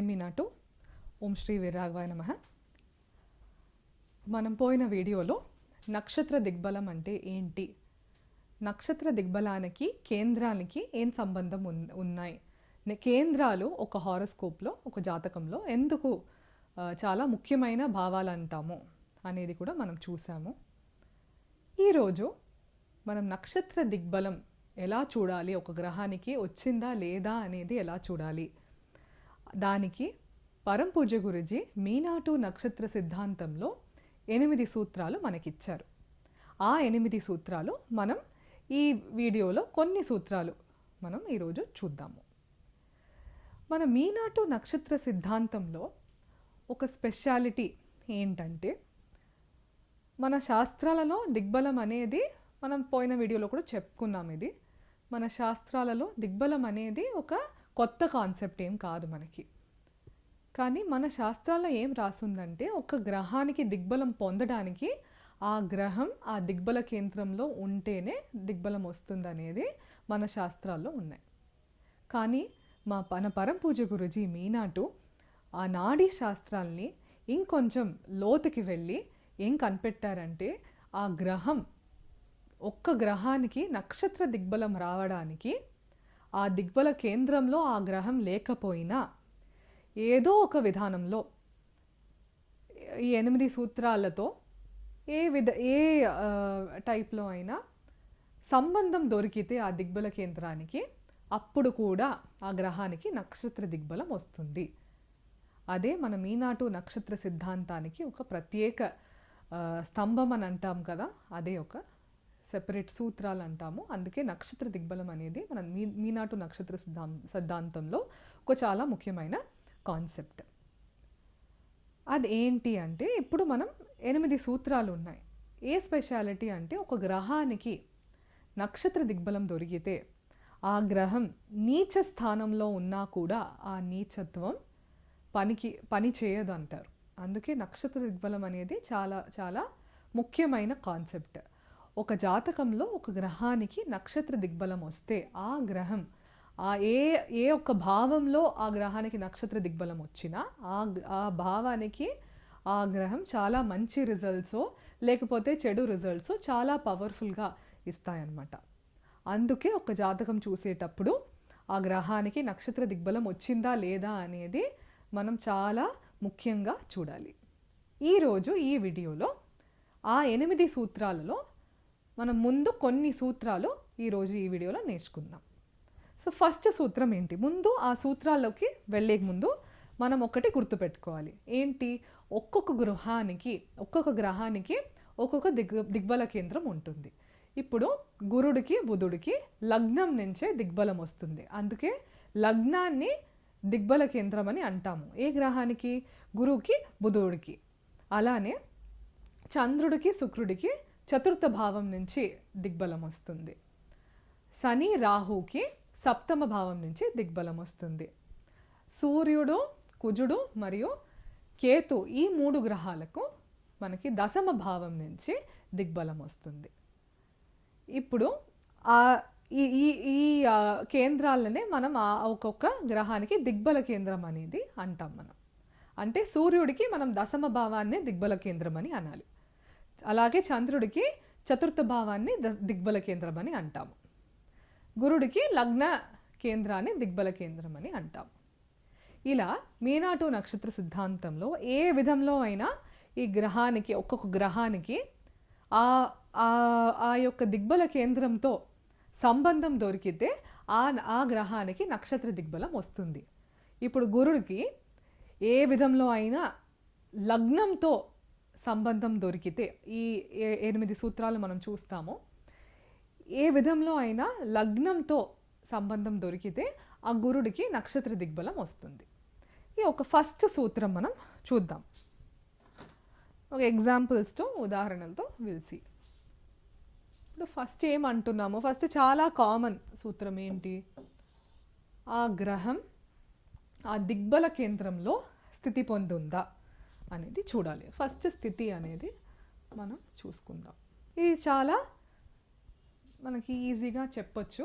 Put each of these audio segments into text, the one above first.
మీనాటు. ఓం శ్రీ వీరరాఘవాయ నమః. మనం పోయిన వీడియోలో నక్షత్ర దిగ్బలం అంటే ఏంటి, నక్షత్ర దిగ్బలానికి కేంద్రానికి ఏం సంబంధం ఉన్నాయి, కేంద్రాలు ఒక హారోస్కోప్లో ఒక జాతకంలో ఎందుకు చాలా ముఖ్యమైన భావాలు అంటాము అనేది కూడా మనం చూసాము. ఈరోజు మనం నక్షత్ర దిగ్బలం ఎలా చూడాలి, ఒక గ్రహానికి వచ్చిందా లేదా అనేది ఎలా చూడాలి, దానికి పరం పూజ్య గురూజీ మీనాటు నక్షత్ర సిద్ధాంతంలో 8 సూత్రాలు మనకిచ్చారు. ఆ 8 సూత్రాలు మనం ఈ వీడియోలో కొన్ని సూత్రాలు మనం ఈరోజు చూద్దాము. మన మీనాటు నక్షత్ర సిద్ధాంతంలో ఒక స్పెషాలిటీ ఏంటంటే, మన శాస్త్రాలలో దిగ్బలం అనేది మనం పోయిన వీడియోలో కూడా చెప్పుకున్నాం. ఇది మన శాస్త్రాలలో దిగ్బలం అనేది ఒక కొత్త కాన్సెప్ట్ ఏం కాదు మనకి. కానీ మన శాస్త్రాల్లో ఏం రాసుందంటే, ఒక గ్రహానికి దిగ్బలం పొందడానికి ఆ గ్రహం ఆ దిగ్బల కేంద్రంలో ఉంటేనే దిగ్బలం వస్తుందనేది మన శాస్త్రాల్లో ఉన్నాయి. కానీ మన పరం పూజ్య గురూజీ మీనాటు ఆ నాడీ శాస్త్రాల్ని ఇంకొంచెం లోతుకి వెళ్ళి ఏం కనిపెట్టారంటే, ఆ గ్రహం ఒక్క గ్రహానికి నక్షత్ర దిగ్బలం రావడానికి ఆ దిగ్బల కేంద్రంలో ఆ గ్రహం లేకపోయినా ఏదో ఒక విధానంలో ఈ 8 సూత్రాలతో ఏ టైప్లో అయినా సంబంధం దొరికితే ఆ దిగ్బల కేంద్రానికి, అప్పుడు కూడా ఆ గ్రహానికి నక్షత్ర దిగ్బలం వస్తుంది. అదే మన మీనాటు నక్షత్ర సిద్ధాంతానికి ఒక ప్రత్యేక స్తంభం అని అంటాం కదా, అదే ఒక సెపరేట్ సూత్రాలు అంటాము. అందుకే నక్షత్ర దిగ్బలం అనేది మన మీనాటు నక్షత్ర సిద్ధాంతంలో ఒక చాలా ముఖ్యమైన కాన్సెప్ట్. అది ఏంటి అంటే, ఇప్పుడు మనం 8 సూత్రాలు ఉన్నాయి. ఏ స్పెషాలిటీ అంటే, ఒక గ్రహానికి నక్షత్ర దిగ్బలం దొరికితే ఆ గ్రహం నీచ స్థానంలో ఉన్నా కూడా ఆ నీచత్వం పని చేయదు అంటారు. అందుకే నక్షత్ర దిగ్బలం అనేది చాలా చాలా ముఖ్యమైన కాన్సెప్ట్. ఒక జాతకంలో ఒక గ్రహానికి నక్షత్ర దిగ్బలం వస్తే ఆ గ్రహం ఏ ఒక్క భావంలో ఆ గ్రహానికి నక్షత్ర దిగ్బలం వచ్చినా ఆ భావానికి ఆ గ్రహం చాలా మంచి రిజల్ట్స్ లేకపోతే చెడు రిజల్ట్స్ చాలా పవర్ఫుల్గా ఇస్తాయన్నమాట. అందుకే ఒక జాతకం చూసేటప్పుడు ఆ గ్రహానికి నక్షత్ర దిగ్బలం వచ్చిందా లేదా అనేది మనం చాలా ముఖ్యంగా చూడాలి. ఈరోజు ఈ వీడియోలో ఆ 8 సూత్రాలలో మనం ముందు కొన్ని సూత్రాలు ఈరోజు ఈ వీడియోలో నేర్చుకుందాం. సో ఫస్ట్ సూత్రం ఏంటి, ముందు ఆ సూత్రాల్లోకి వెళ్ళే ముందు మనం ఒకటి గుర్తుపెట్టుకోవాలి. ఏంటి, ఒక్కొక్క గ్రహానికి ఒక్కొక్క దిగ్బల కేంద్రం ఉంటుంది. ఇప్పుడు గురుడికి బుధుడికి లగ్నం నుంచే దిగ్బలం వస్తుంది. అందుకే లగ్నాన్ని దిగ్బల కేంద్రం అని అంటాము. ఏ గ్రహానికి? గురువుకి బుధుడికి. అలానే చంద్రుడికి శుక్రుడికి చతుర్థ భావం నుంచి దిగ్బలం వస్తుంది. శని రాహుకి సప్తమ భావం నుంచి దిగ్బలం వస్తుంది. సూర్యుడు, కుజుడు మరియు కేతు ఈ 3 గ్రహాలకు మనకి దశమ భావం నుంచి దిగ్బలం వస్తుంది. ఇప్పుడు ఈ కేంద్రాలనే మనం ఒక్కొక్క గ్రహానికి దిగ్బల కేంద్రం అనేది అంటాం మనం. అంటే సూర్యుడికి మనం దశమ భావాన్ని దిగ్బల కేంద్రం అని అనాలి. అలాగే చంద్రుడికి చతుర్థ భావాన్ని దిగ్బల కేంద్రం అని అంటాము. గురుడికి లగ్న కేంద్రాన్ని దిగ్బల కేంద్రం అని అంటాము. ఇలా మీనాటు నక్షత్ర సిద్ధాంతంలో ఏ విధంలో అయినా ఈ గ్రహానికి ఒక్కొక్క గ్రహానికి ఆ యొక్క దిగ్బల కేంద్రంతో సంబంధం దొరికితే ఆ గ్రహానికి నక్షత్ర దిగ్బలం వస్తుంది. ఇప్పుడు గురుడికి ఏ విధంలో అయినా లగ్నంతో సంబంధం దొరికితే, ఈ 8 సూత్రాలు మనం చూస్తాము, ఏ విధంలో అయినా లగ్నంతో సంబంధం దొరికితే ఆ గురుడికి నక్షత్ర దిగ్బలం వస్తుంది. ఈ ఒక ఫస్ట్ సూత్రం మనం చూద్దాం. ఒక ఎగ్జాంపుల్స్తో, ఉదాహరణలతో విల్సి. ఇప్పుడు ఫస్ట్ ఏమంటున్నాము, ఫస్ట్ చాలా కామన్ సూత్రం ఏంటి, ఆ గ్రహం ఆ దిగ్బల కేంద్రంలో స్థితి పొందుందా అనేది చూడాలి. ఫస్ట్ స్థితి అనేది మనం చూసుకుందాం. ఇది చాలా మనకి ఈజీగా చెప్పొచ్చు.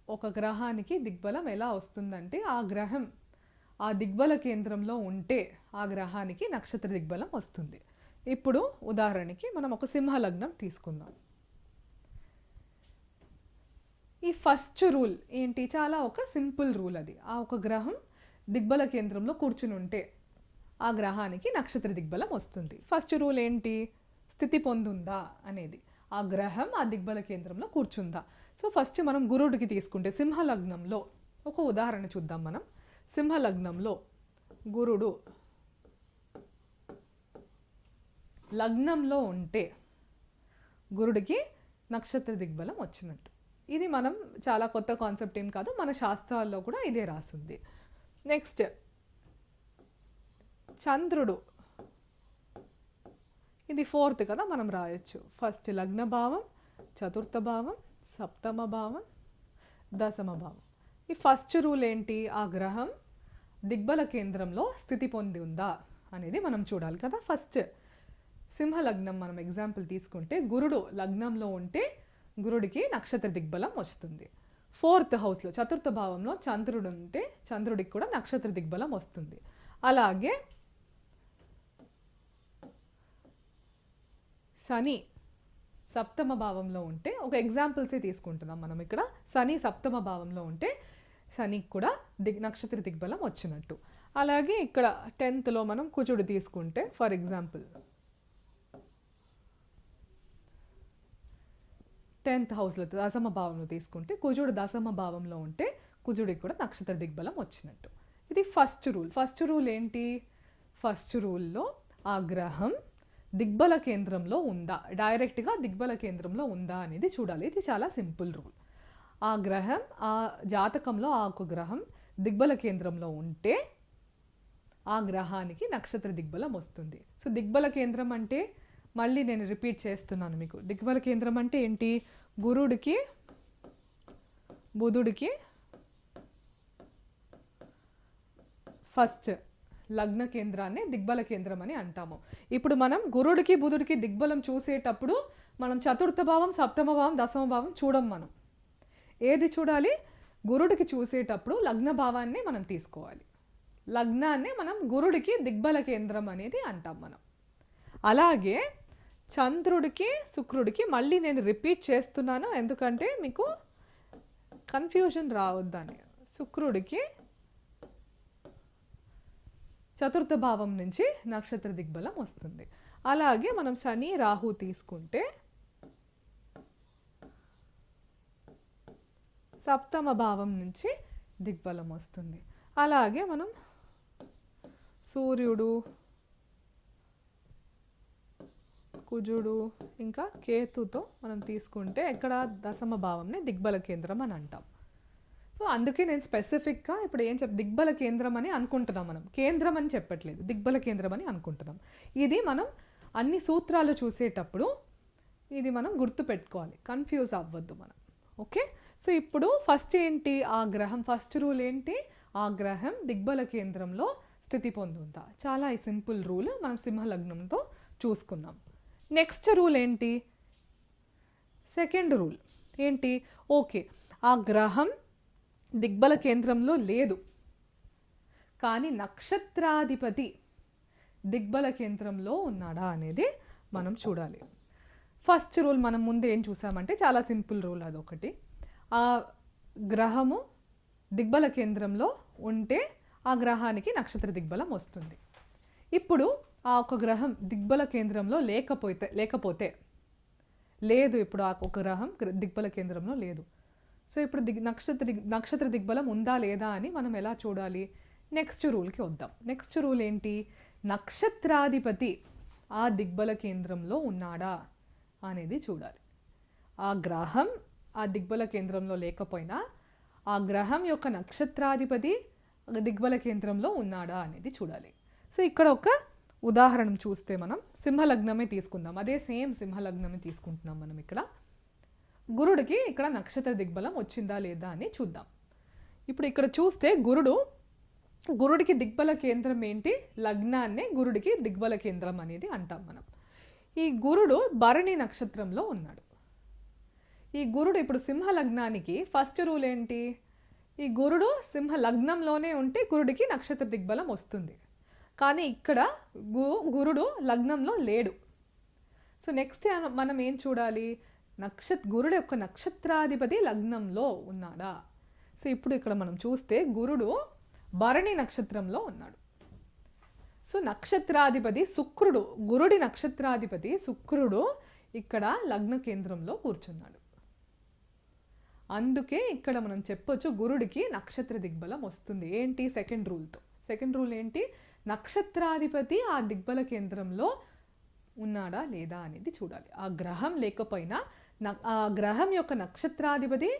ఒక గ్రహానికి దిగ్బలం ఎలా వస్తుందంటే ఆ దిగ్బల కేంద్రంలో ఉంటే ఆ గ్రహానికి నక్షత్ర దిగ్బలం వస్తుంది. ఇప్పుడు ఉదాహరణకి మనం ఒక సింహ లగ్నం తీసుకుందాం. ఈ ఫస్ట్ రూల్ ఏంటి? చాలా ఒక సింపుల్ రూల్ అది. ఆ ఒక గ్రహం దిగ్బల కేంద్రంలో కూర్చుని ఉంటే ఆ గ్రహానికి నక్షత్ర దిగ్బలం వస్తుంది. ఫస్ట్ రూల్ ఏంటి? స్థితి పొందుందా అనేది. ఆ గ్రహం ఆ దిగ్బల కేంద్రంలో కూర్చుందా. సో ఫస్ట్ మనం గురుడికి తీసుకుంటే సింహ లగ్నంలో ఒక ఉదాహరణ చూద్దాం. మనం సింహ లగ్నంలో గురుడు లగ్నంలో ఉంటే గురుడికి నక్షత్ర దిగ్బలం వచ్చినట్టు. ఇది మనం చాలా కొత్త కాన్సెప్ట్ ఏం కాదు, మన శాస్త్రాల్లో కూడా ఇదే రాసుంది. నెక్స్ట్ చంద్రుడు, ఇది ఫోర్త్ కదా, మనం రాయొచ్చు. ఫస్ట్ లగ్న భావం, చతుర్థ భావం, సప్తమ భావం, దశమ భావం. ఈ ఫస్ట్ రూల్ ఏంటి? ఆ గ్రహం దిగ్బల కేంద్రంలో స్థితి పొంది ఉందా అనేది మనం చూడాలి కదా. ఫస్ట్ సింహ లగ్నం మనం ఎగ్జాంపుల్ తీసుకుంటే గురుడు లగ్నంలో ఉంటే గురుడికి నక్షత్ర దిగ్బలం వస్తుంది. ఫోర్త్ హౌస్లో చతుర్థ భావంలో చంద్రుడు ఉంటే చంద్రుడికి కూడా నక్షత్ర దిగ్బలం వస్తుంది. అలాగే శని సప్తమ భావంలో ఉంటే, ఒక ఎగ్జాంపుల్సే తీసుకుంటున్నాం మనం ఇక్కడ, శని సప్తమ భావంలో ఉంటే శనికి కూడా నక్షత్ర దిగ్బలం వచ్చినట్టు. అలాగే ఇక్కడ 10th మనం కుజుడు తీసుకుంటే, ఫర్ ఎగ్జాంపుల్ 10th హౌస్లో దశమ భావంలో తీసుకుంటే కుజుడు దశమ భావంలో ఉంటే కుజుడికి కూడా నక్షత్ర దిగ్బలం వచ్చినట్టు. ఇది ఫస్ట్ రూల్. ఫస్ట్ రూల్ ఏంటి? ఫస్ట్ రూల్లో ఆ గ్రహం దిగ్బల కేంద్రంలో ఉందా, డైరెక్ట్గా దిగ్బల కేంద్రంలో ఉందా అనేది చూడాలి. ఇది చాలా సింపుల్ రూల్. ఆ గ్రహం ఆ జాతకంలో ఆ ఒక గ్రహం దిగ్బల కేంద్రంలో ఉంటే ఆ గ్రహానికి నక్షత్ర దిగ్బలం వస్తుంది. సో దిగ్బల కేంద్రం అంటే, మళ్ళీ నేను రిపీట్ చేస్తున్నాను మీకు, దిగ్బల కేంద్రం అంటే ఏంటి? గురుడికి బుధుడికి ఫస్ట్ లగ్న కేంద్రాన్ని దిగ్బల కేంద్రం అని అంటాము. ఇప్పుడు మనం గురుడికి బుధుడికి దిగ్బలం చూసేటప్పుడు మనం చతుర్థ భావం, సప్తమ భావం, దశమ భావం చూడం. మనం ఏది చూడాలి? గురుడికి చూసేటప్పుడు లగ్న భావాన్ని మనం తీసుకోవాలి. లగ్నాన్ని మనం గురుడికి దిగ్బల కేంద్రం అనేది అంటాం మనం. అలాగే చంద్రుడికి శుక్రుడికి, మళ్ళీ నేను రిపీట్ చేస్తున్నాను ఎందుకంటే మీకు కన్ఫ్యూజన్ రావద్దని, శుక్రుడికి చతుర్థ భావం నుంచి నక్షత్ర దిగ్బలం వస్తుంది. అలాగే మనం శని రాహు తీసుకుంటే సప్తమ భావం నుంచి దిగ్బలం వస్తుంది. అలాగే మనం సూర్యుడు, కుజుడు ఇంకా కేతుతో మనం తీసుకుంటే ఎక్కడ దశమ భావంని దిగ్బల కేంద్రం అని అంటాం. సో అందుకే నేను స్పెసిఫిక్గా ఇప్పుడు దిగ్బల కేంద్రం అని అనుకుంటున్నాం. మనం కేంద్రం అని చెప్పట్లేదు, దిగ్బల కేంద్రం అని అనుకుంటున్నాం. ఇది మనం అన్ని సూత్రాలు చూసేటప్పుడు ఇది మనం గుర్తు పెట్టుకోవాలి, కన్ఫ్యూజ్ అవ్వద్దు మనం. ఓకే, సో ఇప్పుడు ఫస్ట్ ఏంటి? ఆ గ్రహం ఫస్ట్ రూల్ ఏంటి? ఆ గ్రహం దిగ్బల కేంద్రంలో స్థితి పొందుందా. చాలా సింపుల్ రూల్ మనం సింహలగ్నంతో చూసుకున్నాం. నెక్స్ట్ రూల్ ఏంటి? సెకండ్ రూల్ ఏంటి? ఓకే, ఆ గ్రహం దిగ్బల కేంద్రంలో లేదు కానీ నక్షత్రాధిపతి దిగ్బల కేంద్రంలో ఉన్నాడా అనేది మనం చూడాలి. ఫస్ట్ రూల్ మనం ముందు ఏం చూసామంటే చాలా సింపుల్ రూల్, అదొకటి. ఆ గ్రహము దిగ్బల కేంద్రంలో ఉంటే ఆ గ్రహానికి నక్షత్ర దిగ్బలం వస్తుంది. ఇప్పుడు ఆ ఒక గ్రహం దిగ్బల కేంద్రంలో లేకపోతే లేదు, ఇప్పుడు ఆ ఒక గ్రహం దిగ్బల కేంద్రంలో లేదు. సో ఇప్పుడు నక్షత్ర దిగ్బలం ఉందా లేదా అని మనం ఎలా చూడాలి? నెక్స్ట్ రూల్కి వద్దాం. నెక్స్ట్ రూల్ ఏంటి? నక్షత్రాధిపతి ఆ దిగ్బల కేంద్రంలో ఉన్నాడా అనేది చూడాలి. ఆ గ్రహం ఆ దిగ్బల కేంద్రంలో లేకపోయినా ఆ గ్రహం యొక్క నక్షత్రాధిపతి దిగ్బల కేంద్రంలో ఉన్నాడా అనేది చూడాలి. సో ఇక్కడ ఒక ఉదాహరణ చూస్తే మనం సింహలగ్నమే తీసుకుందాం. అదే సేమ్ సింహలగ్నమే తీసుకుంటున్నాం మనం. ఇక్కడ గురుడికి ఇక్కడ నక్షత్ర దిగ్బలం వచ్చిందా లేదా అని చూద్దాం. ఇప్పుడు ఇక్కడ చూస్తే గురుడికి దిగ్బల కేంద్రం ఏంటి? లగ్నాన్నే గురుడికి దిగ్బల కేంద్రం అనేది అంటాం మనం. ఈ గురుడు భరణి నక్షత్రంలో ఉన్నాడు. ఈ గురుడు ఇప్పుడు సింహ లగ్నానికి ఫస్ట్ రూల్ ఏంటి? ఈ గురుడు సింహ లగ్నంలోనే ఉంటే గురుడికి నక్షత్ర దిగ్బలం వస్తుంది. కానీ ఇక్కడ గురుడు లగ్నంలో లేడు. సో నెక్స్ట్ మనం ఏం చూడాలి? గురుడు యొక్క నక్షత్రాధిపతి లగ్నంలో ఉన్నాడా? సో ఇప్పుడు ఇక్కడ మనం చూస్తే గురుడు భరణి నక్షత్రంలో ఉన్నాడు. సో నక్షత్రాధిపతి శుక్రుడు, గురుడి నక్షత్రాధిపతి శుక్రుడు ఇక్కడ లగ్న కేంద్రంలో కూర్చున్నాడు. అందుకే ఇక్కడ మనం చెప్పొచ్చు గురుడికి నక్షత్ర దిగ్బలం వస్తుంది. ఏంటి? సెకండ్ రూల్తో. సెకండ్ రూల్ ఏంటి? నక్షత్రాధిపతి ఆ దిగ్బల కేంద్రంలో ఉన్నాడా లేదా అనేది చూడాలి. ఆ గ్రహం లేకపోయినా ఆ గ్రహం యొక్క నక్షత్రాధిపతి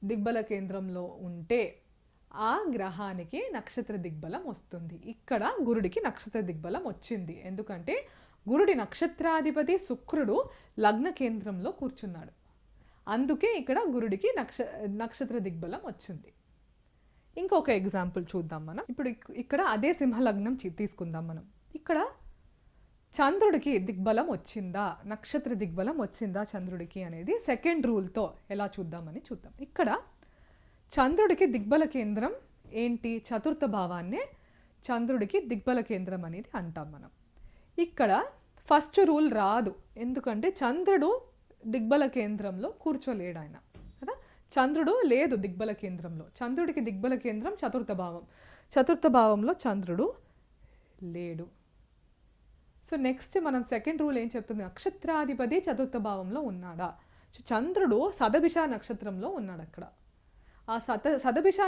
దిగ్బల కేంద్రంలో ఉంటే ఆ గ్రహానికి నక్షత్ర దిగ్బలం వస్తుంది. ఇక్కడ గురుడికి నక్షత్ర దిగ్బలం వచ్చింది. ఎందుకంటే గురుడి నక్షత్రాధిపతి శుక్రుడు లగ్న కేంద్రంలో కూర్చున్నాడు. అందుకే ఇక్కడ గురుడికి నక్షత్ర దిగ్బలం వచ్చింది. ఇంకొక ఎగ్జాంపుల్ చూద్దాం మనం. ఇప్పుడు ఇక్కడ అదే సింహలగ్నం తీసుకుందాం మనం. ఇక్కడ చంద్రుడికి దిగ్బలం వచ్చిందా, నక్షత్ర దిగ్బలం వచ్చిందా చంద్రుడికి అనేది సెకండ్ రూల్తో ఎలా చూద్దామని చూద్దాం. ఇక్కడ చంద్రుడికి దిగ్బల కేంద్రం ఏంటి? చతుర్థ భావాన్నే చంద్రుడికి దిగ్బల కేంద్రం అనేది అంటాం మనం. ఇక్కడ ఫస్ట్ రూల్ రాదు. ఎందుకంటే చంద్రుడు దిగ్బల కేంద్రంలో కూర్చోలేడు ఆయన కదా. చంద్రుడు లేదు దిగ్బల కేంద్రంలో. చంద్రుడికి దిగ్బల కేంద్రం చతుర్థ భావం. చతుర్థ భావంలో చంద్రుడు లేడు. సో నెక్స్ట్ మనం సెకండ్ రూల్ ఏం చెప్తుంది? నక్షత్రాధిపతి చతుర్థ భావంలో ఉన్నాడా? సో చంద్రుడు శతభిష నక్షత్రంలో ఉన్నాడు. అక్కడ ఆ శతభిష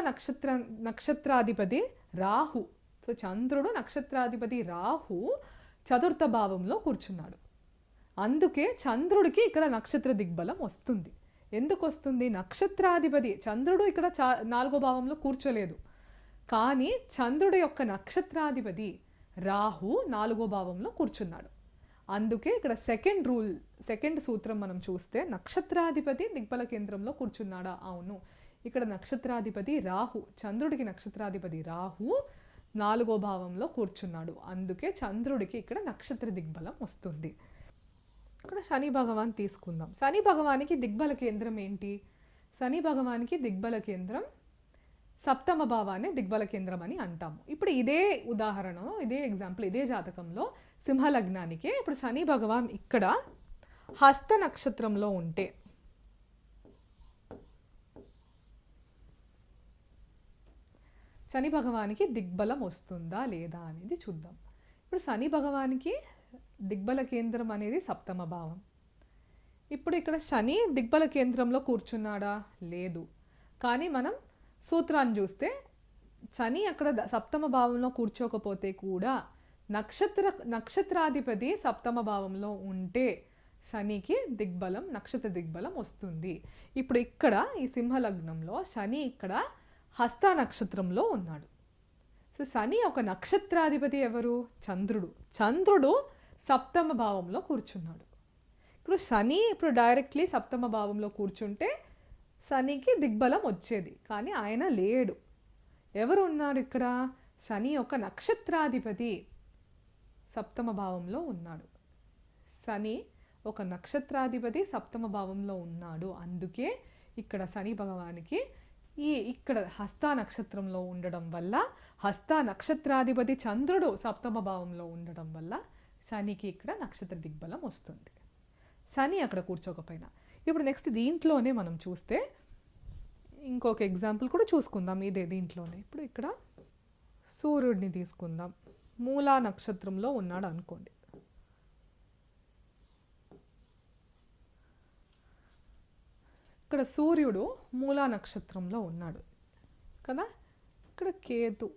నక్షత్రాధిపతి రాహు. సో చంద్రుడు నక్షత్రాధిపతి రాహు చతుర్థ భావంలో కూర్చున్నాడు. అందుకే చంద్రుడికి ఇక్కడ నక్షత్ర దిగ్బలం వస్తుంది. ఎందుకు వస్తుంది? నక్షత్రాధిపతి చంద్రుడు ఇక్కడ 4వ భావంలో కూర్చోలేదు. కానీ చంద్రుడి యొక్క నక్షత్రాధిపతి రాహు 4వ భావంలో కూర్చున్నాడు. అందుకే ఇక్కడ సెకండ్ సూత్రం మనం చూస్తే నక్షత్రాధిపతి దిగ్బల కేంద్రంలో కూర్చున్నాడా? అవును. ఇక్కడ నక్షత్రాధిపతి రాహు, చంద్రుడికి నక్షత్రాధిపతి రాహు 4వ భావంలో కూర్చున్నాడు. అందుకే చంద్రుడికి ఇక్కడ నక్షత్ర దిగ్బలం వస్తుంది. ఇక్కడ శని భగవాన్ తీసుకుందాం. శని భగవానికి దిగ్బల కేంద్రం ఏంటి? శని భగవానికి దిగ్బల కేంద్రం సప్తమ భావాన్ని దిగ్బల కేంద్రం అని అంటాము. ఇప్పుడు ఇదే ఉదాహరణ, ఇదే ఎగ్జాంపుల్, ఇదే జాతకంలో సింహలగ్నానికి ఇప్పుడు శని భగవాన్ ఇక్కడ హస్త నక్షత్రంలో ఉంటే శని భగవానికి దిగ్బలం వస్తుందా లేదా అనేది చూద్దాం. ఇప్పుడు శని భగవానికి దిగ్బల కేంద్రం అనేది సప్తమ భావం. ఇప్పుడు ఇక్కడ శని దిగ్బల కేంద్రంలో కూర్చున్నాడా? లేదు. కానీ మనం సూత్రాన్ని చూస్తే శని అక్కడ సప్తమ భావంలో కూర్చోకపోతే కూడా నక్షత్రాధిపతి సప్తమ భావంలో ఉంటే శనికి నక్షత్ర దిగ్బలం వస్తుంది. ఇప్పుడు ఇక్కడ ఈ సింహలగ్నంలో శని ఇక్కడ హస్త నక్షత్రంలో ఉన్నాడు. సో శని ఒక నక్షత్రాధిపతి ఎవరు? చంద్రుడు. చంద్రుడు సప్తమ భావంలో కూర్చున్నాడు. ఇప్పుడు శని డైరెక్ట్లీ సప్తమ భావంలో కూర్చుంటే శనికి దిగ్బలం వచ్చేది. కానీ ఆయన లేడు. ఎవరు ఉన్నారు ఇక్కడ? శని ఒక నక్షత్రాధిపతి సప్తమ భావంలో ఉన్నాడు. శని ఒక నక్షత్రాధిపతి సప్తమ భావంలో ఉన్నాడు. అందుకే ఇక్కడ శని భగవానికి ఇక్కడ హస్త నక్షత్రంలో ఉండడం వల్ల, హస్త నక్షత్రాధిపతి చంద్రుడు సప్తమ భావంలో ఉండడం వల్ల శనికి ఇక్కడ నక్షత్ర దిగ్బలం వస్తుంది. శని అక్కడ కూర్చోకపోయినా. ఇప్పుడు నెక్స్ట్ దీంట్లోనే మనం చూస్తే ఇంకొక ఎగ్జాంపుల్ కూడా చూసుకుందాం. ఇదే దీంట్లోనే ఇప్పుడు ఇక్కడ సూర్యుడిని తీసుకుందాం. మూలా నక్షత్రంలో ఉన్నాడు అనుకోండి. ఇక్కడ సూర్యుడు మూలా నక్షత్రంలో ఉన్నాడు కదా. ఇక్కడ కేతు,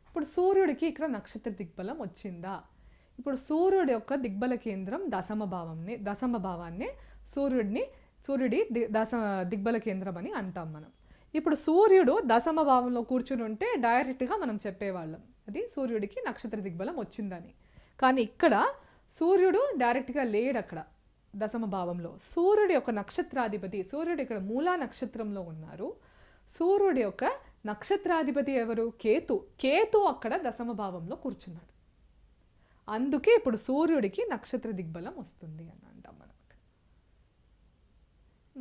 ఇప్పుడు సూర్యుడికి ఇక్కడ నక్షత్ర దిగ్బలం వచ్చిందా? ఇప్పుడు సూర్యుడి యొక్క దిగ్బల కేంద్రం దశమ భావాన్ని సూర్యుడి దిగ్బల కేంద్రం అని అంటాం మనం. ఇప్పుడు సూర్యుడు దశమ భావంలో కూర్చుని ఉంటే డైరెక్ట్గా మనం చెప్పేవాళ్ళం అది సూర్యుడికి నక్షత్ర దిగ్బలం వచ్చిందని. కానీ ఇక్కడ సూర్యుడు డైరెక్ట్గా లేడు. అక్కడ దశమ భావంలో సూర్యుడి యొక్క నక్షత్రాధిపతి, సూర్యుడు ఇక్కడ మూలా నక్షత్రంలో ఉన్నారు. సూర్యుడి యొక్క నక్షత్రాధిపతి ఎవరు? కేతు. కేతు అక్కడ దశమ భావంలో కూర్చున్నాడు. అందుకే ఇప్పుడు సూర్యుడికి నక్షత్ర దిగ్బలం వస్తుంది అని అంటాం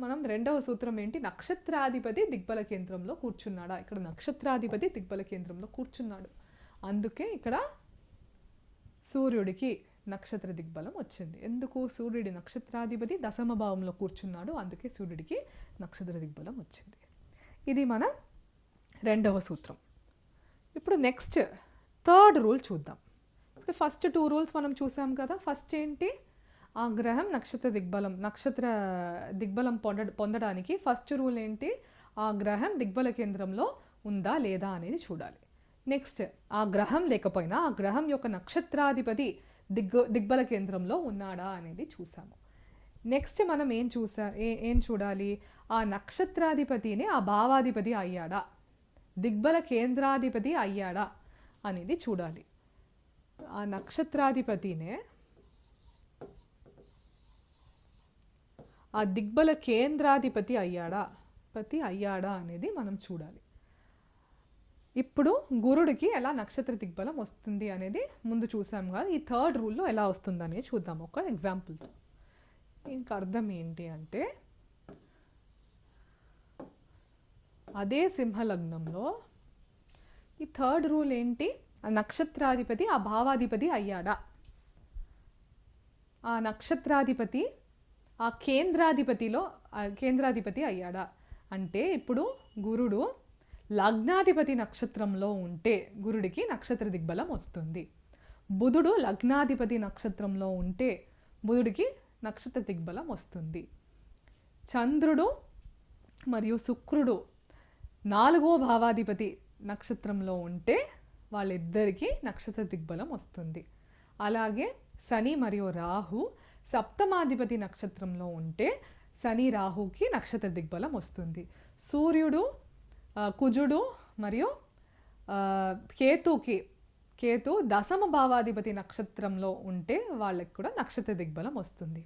మనం రెండవ సూత్రం ఏంటి? నక్షత్రాధిపతి దిగ్బల కేంద్రంలో కూర్చున్నాడా? ఇక్కడ నక్షత్రాధిపతి దిగ్బల కేంద్రంలో కూర్చున్నాడు, అందుకే ఇక్కడ సూర్యుడికి నక్షత్ర దిగ్బలం వచ్చింది. ఎందుకు? సూర్యుడి నక్షత్రాధిపతి దశమ భావంలో కూర్చున్నాడు, అందుకే సూర్యుడికి నక్షత్ర దిగ్బలం వచ్చింది. ఇది మన రెండవ సూత్రం. ఇప్పుడు నెక్స్ట్ థర్డ్ రూల్ చూద్దాం. ఇప్పుడు ఫస్ట్ 2 రూల్స్ మనం చూసాం కదా. ఫస్ట్ ఏంటి? ఆ గ్రహం నక్షత్ర దిగ్బలం పొందడానికి ఫస్ట్ రూల్ ఏంటి? ఆ గ్రహం దిగ్బల కేంద్రంలో ఉందా లేదా అనేది చూడాలి. నెక్స్ట్ ఆ గ్రహం లేకపోయినా ఆ గ్రహం యొక్క నక్షత్రాధిపతి దిగ్బల కేంద్రంలో ఉన్నాడా అనేది చూసాము. నెక్స్ట్ మనం ఏం చూడాలి? ఆ నక్షత్రాధిపతిని ఆ భావాధిపతి అయ్యాడా, దిగ్బల కేంద్రాధిపతి అయ్యాడా అనేది చూడాలి. ఆ నక్షత్రాధిపతినే ఆ దిగ్బల కేంద్రాధిపతి అయ్యాడా అనేది మనం చూడాలి. ఇప్పుడు గురుడికి ఎలా నక్షత్ర దిగ్బలం వస్తుంది అనేది ముందు చూసాం కదా. ఈ థర్డ్ రూల్లో ఎలా వస్తుందనేది చూద్దాం ఒక ఎగ్జాంపుల్తో. దీనికి అర్థం ఏంటి అంటే, అదే సింహలగ్నంలో ఈ థర్డ్ రూల్ ఏంటి? ఆ నక్షత్రాధిపతి ఆ భావాధిపతి అయ్యాడా, ఆ నక్షత్రాధిపతి ఆ కేంద్రాధిపతి అయ్యాడా అంటే, ఇప్పుడు గురుడు లగ్నాధిపతి నక్షత్రంలో ఉంటే గురుడికి నక్షత్ర దిగ్బలం వస్తుంది. బుధుడు లగ్నాధిపతి నక్షత్రంలో ఉంటే బుధుడికి నక్షత్ర దిగ్బలం వస్తుంది. చంద్రుడు మరియు శుక్రుడు 4వ భావాధిపతి నక్షత్రంలో ఉంటే వాళ్ళిద్దరికీ నక్షత్ర దిగ్బలం వస్తుంది. అలాగే శని మరియు రాహు సప్తమాధిపతి నక్షత్రంలో ఉంటే శని రాహుకి నక్షత్ర దిగ్బలం వస్తుంది. సూర్యుడు కుజుడు మరియు కేతు దశమ భావాధిపతి నక్షత్రంలో ఉంటే వాళ్ళకి కూడా నక్షత్ర దిగ్బలం వస్తుంది.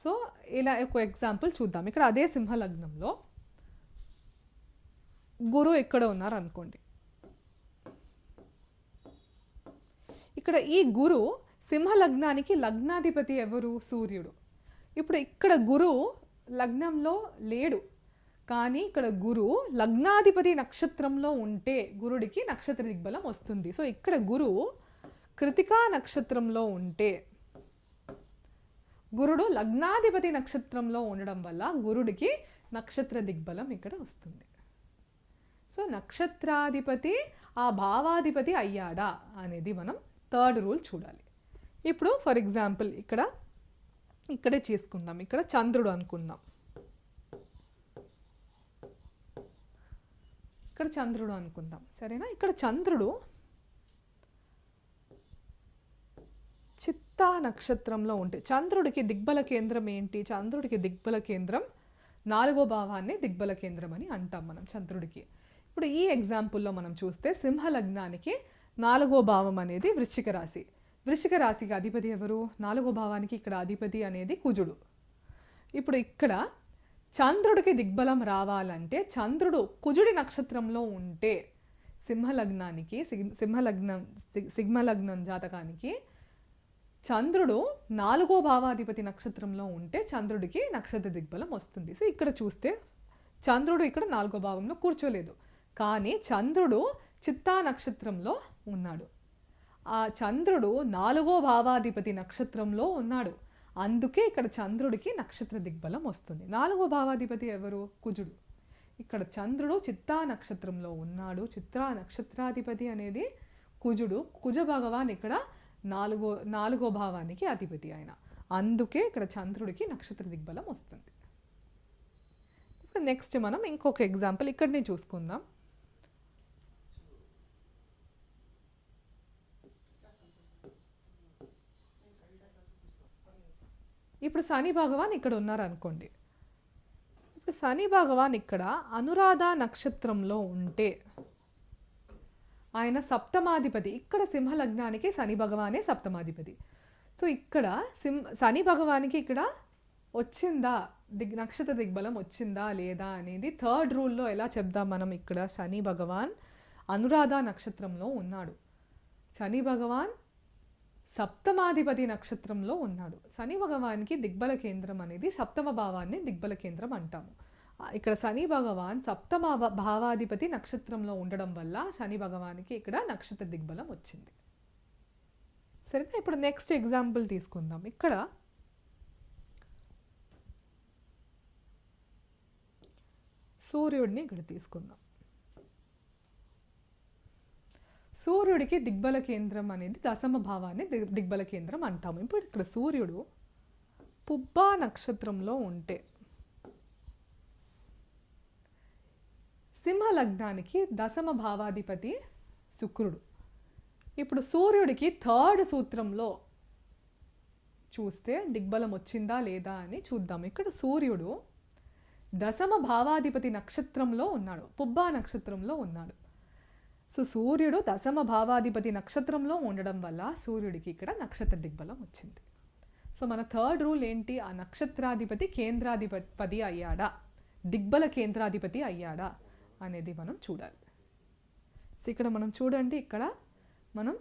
సో ఇలా ఒక ఎగ్జాంపుల్ చూద్దాం. ఇక్కడ అదే సింహలగ్నంలో గురు ఇక్కడ ఉన్నారు అనుకోండి. ఇక్కడ ఈ గురు సింహలగ్నానికి లగ్నాధిపతి ఎవరు? సూర్యుడు. ఇప్పుడు ఇక్కడ గురు లగ్నంలో లేడు, కానీ ఇక్కడ గురు లగ్నాధిపతి నక్షత్రంలో ఉంటే గురుడికి నక్షత్ర దిగ్బలం వస్తుంది. సో ఇక్కడ గురు కృతికా నక్షత్రంలో ఉంటే, గురుడు లగ్నాధిపతి నక్షత్రంలో ఉండడం వల్ల గురుడికి నక్షత్ర దిగ్బలం ఇక్కడ వస్తుంది. సో నక్షత్రాధిపతి ఆ భావాధిపతి అయ్యాడా అనేది మనం థర్డ్ రూల్ చూడాలి. ఇప్పుడు ఫర్ ఎగ్జాంపుల్ ఇక్కడే చేసుకుందాం. ఇక్కడ చంద్రుడు అనుకుందాం. సరేనా? ఇక్కడ చంద్రుడు చిత్తా నక్షత్రంలో ఉంటే చంద్రుడికి దిగ్బల కేంద్రం ఏంటి? చంద్రుడికి దిగ్బల కేంద్రం 4వ భావాన్ని దిగ్బల కేంద్రం అని అంటాం మనం చంద్రుడికి. ఇప్పుడు ఈ ఎగ్జాంపుల్లో మనం చూస్తే సింహలగ్నానికి 4వ భావం అనేది వృశ్చిక రాశి. వృశ్చిక రాశికి అధిపతి ఎవరు? 4వ భావానికి ఇక్కడ అధిపతి అనేది కుజుడు. ఇప్పుడు ఇక్కడ చంద్రుడికి దిగ్బలం రావాలంటే చంద్రుడు కుజుడి నక్షత్రంలో ఉంటే సింహలగ్నం జాతకానికి చంద్రుడు 4వ భావాధిపతి నక్షత్రంలో ఉంటే చంద్రుడికి నక్షత్ర దిగ్బలం వస్తుంది. సో ఇక్కడ చూస్తే చంద్రుడు ఇక్కడ 4వ భావంలో కూర్చోలేదు, కానీ చంద్రుడు చిత్తా నక్షత్రంలో ఉన్నాడు. ఆ చంద్రుడు 4వ భావాధిపతి నక్షత్రంలో ఉన్నాడు, అందుకే ఇక్కడ చంద్రుడికి నక్షత్ర దిగ్బలం వస్తుంది. 4వ భావాధిపతి ఎవరు? కుజుడు. ఇక్కడ చంద్రుడు చిత్తా నక్షత్రంలో ఉన్నాడు. చిత్తా నక్షత్రాధిపతి అనేది కుజుడు. కుజ భగవాన్ ఇక్కడ 4వ భావానికి అధిపతి ఆయన, అందుకే ఇక్కడ చంద్రుడికి నక్షత్ర దిగ్బలం వస్తుంది. ఇప్పుడు నెక్స్ట్ మనం ఇంకొక ఎగ్జాంపుల్ ఇక్కడనే చూసుకుందాం. ఇప్పుడు శని భగవాన్ ఇక్కడ ఉన్నారనుకోండి. ఇప్పుడు శని భగవాన్ ఇక్కడ అనురాధ నక్షత్రంలో ఉంటే ఆయన సప్తమాధిపతి. ఇక్కడ సింహలగ్నానికి శని భగవానే సప్తమాధిపతి. సో ఇక్కడ శని భగవానికి ఇక్కడ వచ్చిందా నక్షత్ర దిగ్బలం వచ్చిందా లేదా అనేది థర్డ్ రూల్లో ఎలా చెప్దాం మనం. ఇక్కడ శని భగవాన్ అనురాధ నక్షత్రంలో ఉన్నాడు. శని భగవాన్ సప్తమాధిపతి నక్షత్రంలో ఉన్నాడు. శని భగవానికి దిగ్బల కేంద్రం అనేది సప్తమ భావాన్ని దిగ్బల కేంద్రం అంటాము. ఇక్కడ శని భగవాన్ సప్తమ భావాధిపతి నక్షత్రంలో ఉండడం వల్ల శని భగవానికి ఇక్కడ నక్షత్ర దిగ్బలం వచ్చింది. సరేనా, ఇప్పుడు నెక్స్ట్ ఎగ్జాంపుల్ తీసుకుందాం. ఇక్కడ సూర్యుడిని ఇక్కడ తీసుకుందాం. సూర్యుడికి దిగ్బల కేంద్రం అనేది దశమ భావాన్ని దిగ్బల కేంద్రం అంటాము. ఇప్పుడు ఇక్కడ సూర్యుడు పుబ్బా నక్షత్రంలో ఉంటే సింహ లగ్నానికి దశమ భావాధిపతి శుక్రుడు. ఇప్పుడు సూర్యుడికి థర్డ్ సూత్రంలో చూస్తే దిగ్బలం వచ్చిందా లేదా అని చూద్దాం. ఇక్కడ సూర్యుడు దశమ భావాధిపతి నక్షత్రంలో ఉన్నాడు, పుబ్బా నక్షత్రంలో ఉన్నాడు. సో సూర్యుడు దశమ భావాధిపతి నక్షత్రంలో ఉండడం వల్ల సూర్యుడికి ఇక్కడ నక్షత్ర దిగ్బలం వచ్చింది. సో మన థర్డ్ రూల్ ఏంటి? ఆ నక్షత్రాధిపతి కేంద్రాధిపతి అయ్యాడా, దిగ్బల కేంద్రాధిపతి అయ్యాడా అనేది మనం చూడాలి. సో ఇక్కడ మనం చూడండి, ఇక్కడ మనం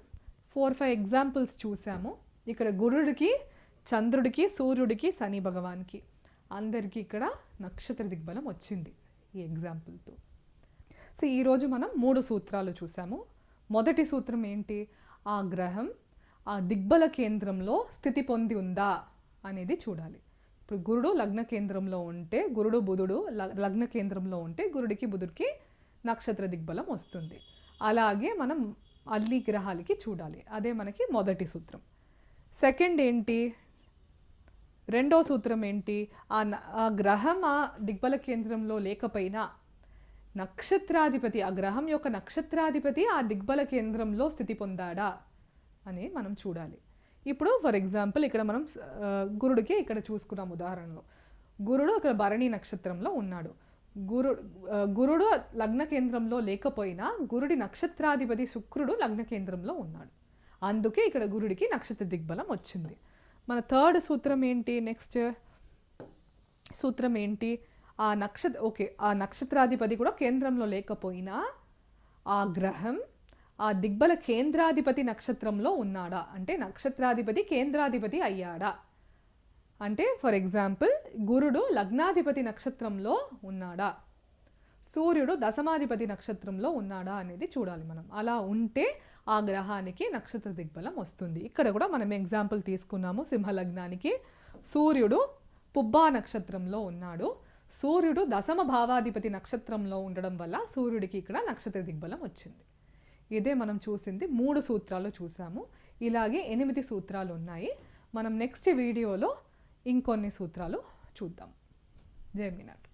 4-5 ఎగ్జాంపుల్స్ చూసాము. ఇక్కడ గురుడికి, చంద్రుడికి, సూర్యుడికి, శని భగవాన్కి అందరికీ ఇక్కడ నక్షత్ర దిగ్బలం వచ్చింది ఈ ఎగ్జాంపుల్తో. సో ఈరోజు మనం 3 సూత్రాలు చూసాము. మొదటి సూత్రం ఏంటి? ఆ గ్రహం ఆ దిగ్బల కేంద్రంలో స్థితి పొంది ఉందా అనేది చూడాలి. ఇప్పుడు గురుడు లగ్న కేంద్రంలో ఉంటే, గురుడు బుధుడు లగ్న కేంద్రంలో ఉంటే గురుడికి బుధుడికి నక్షత్ర దిగ్బలం వస్తుంది. అలాగే మనం అన్ని గ్రహాలకి చూడాలి. అదే మనకి మొదటి సూత్రం. సెకండ్ ఏంటి? రెండో సూత్రం ఏంటి? ఆ గ్రహం ఆ దిగ్బల కేంద్రంలో లేకపోయినా నక్షత్రాధిపతి, ఆ గ్రహం యొక్క నక్షత్రాధిపతి ఆ దిగ్బల కేంద్రంలో స్థితి పొందాడా అని మనం చూడాలి. ఇప్పుడు ఫర్ ఎగ్జాంపుల్ ఇక్కడ మనం గురుడికి ఇక్కడ చూసుకున్నాం ఉదాహరణలో. గురుడు ఇక్కడ భరణి నక్షత్రంలో ఉన్నాడు. గురుడు లగ్న కేంద్రంలో లేకపోయినా గురుడి నక్షత్రాధిపతి శుక్రుడు లగ్న కేంద్రంలో ఉన్నాడు. అందుకే ఇక్కడ గురుడికి నక్షత్ర దిగ్బలం వచ్చింది. మన థర్డ్ సూత్రం ఏంటి? నెక్స్ట్ సూత్రం ఏంటి? ఆ నక్షత్రాధిపతి కూడా కేంద్రంలో లేకపోయినా ఆ గ్రహం ఆ దిగ్బల కేంద్రాధిపతి నక్షత్రంలో ఉన్నాడా, అంటే నక్షత్రాధిపతి కేంద్రాధిపతి అయ్యాడా. అంటే ఫర్ ఎగ్జాంపుల్ గురుడు లగ్నాధిపతి నక్షత్రంలో ఉన్నాడా, సూర్యుడు దశమాధిపతి నక్షత్రంలో ఉన్నాడా అనేది చూడాలి మనం. అలా ఉంటే ఆ గ్రహానికి నక్షత్ర దిగ్బలం వస్తుంది. ఇక్కడ కూడా మనం ఎగ్జాంపుల్ తీసుకున్నాము. సింహలగ్నానికి సూర్యుడు పుబ్బా నక్షత్రంలో ఉన్నాడు. సూర్యుడు దశమ భావాధిపతి నక్షత్రంలో ఉండడం వల్ల సూర్యుడికి ఇక్కడ నక్షత్ర దిగ్బలం వచ్చింది. ఇదే మనం చూసింది 3 సూత్రాలు చూసాము. ఇలాగే 8 సూత్రాలు ఉన్నాయి. మనం నెక్స్ట్ వీడియోలో ఇంకొన్ని సూత్రాలు చూద్దాం. జై మీనాట్.